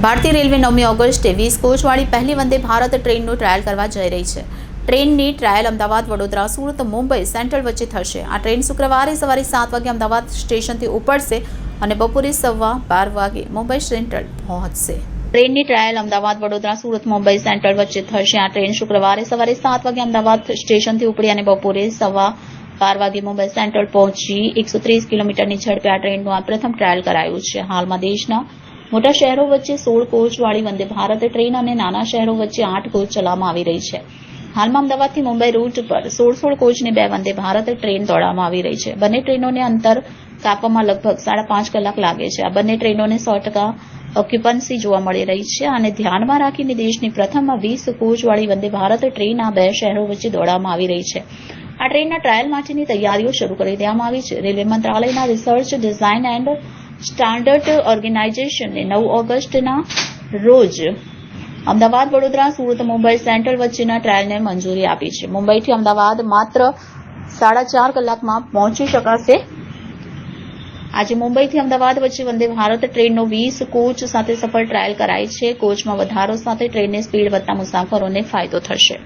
ભારતીય રેલવે 9મી ઓગસ્ટે 20 કોચવાળી પહેલી વંદે ભારત ટ્રેનનું ટ્રાયલ કરવા જઈ રહી છે. ટ્રેનની ટ્રાયલ અમદાવાદ, વડોદરા, સુરત, મુંબઈ સેન્ટ્રલ વચ્ચે થશે. આ ટ્રેન શુક્રવારે સવારે 7 વાગે અમદાવાદ સ્ટેશનથી ઉપડશે અને બપોરે 12:15 વાગે મુંબઈ સેન્ટ્રલ પહોંચશે. ટ્રેનની ટ્રાયલ અમદાવાદ, વડોદરા, સુરત, મુંબઈ સેન્ટ્રલ વચ્ચે થશે. આ ટ્રેન શુક્રવારે સવારે 7 વાગે અમદાવાદ સ્ટેશનથી ઉપડી અને બપોરે 12:15 વાગે મુંબઈ સેન્ટ્રલ પહોંચી 130 કિલોમીટરની ઝડપે આ ટ્રેનનું આ પ્રથમ ટ્રાયલ કરાયું છે. હાલમાં દેશના મોટા શહેરો વચ્ચે 16 કોચવાળી વંદે ભારત ટ્રેન અને નાના શહેરો વચ્ચે 8 કોચ ચલાવવામાં આવી રહી છે. હાલમાં અમદાવાદથી મુંબઈ રૂટ પર 16 કોચની 2 વંદે ભારત ટ્રેન દોડાવવામાં આવી રહી છે. બંને ટ્રેનોને અંતર કાપવામાં લગભગ 5.5 કલાક લાગે છે. આ બંને ટ્રેનોને 100% ઓક્યુપન્સી જોવા મળી રહી છે અને ધ્યાનમાં રાખીને દેશની પ્રથમ 20 કોચવાળી વંદે ભારત ટ્રેન આ 2 શહેરો વચ્ચે દોડાવવામાં આવી રહી છે. આ ટ્રેનના ટ્રાયલ માટેની તૈયારીઓ શરૂ કરી દેવામાં આવી છે. રેલવે મંત્રાલયના રિસર્ચ, ડિઝાઇન એન્ડ સ્ટાન્ડર્ડ ઓર્ગેનાઇઝેશને 9 ઓગસ્ટના રોજ અમદાવાદ, વડોદરા, સુરત, મુંબઈ સેન્ટ્રલ વચ્ચેના ટ્રાયલને મંજૂરી આપી છે. મુંબઈથી અમદાવાદ માત્ર 4.5 કલાકમાં પહોંચી શકાશે. આજે મુંબઈથી અમદાવાદ વચ્ચે વંદે ભારત ટ્રેનનો 20 કોચ સાથે સફળ ટ્રાયલ કરાઈ છે. કોચમાં વધારો સાથે ટ્રેનની સ્પીડ વધતા મુસાફરોને ફાયદો થશે.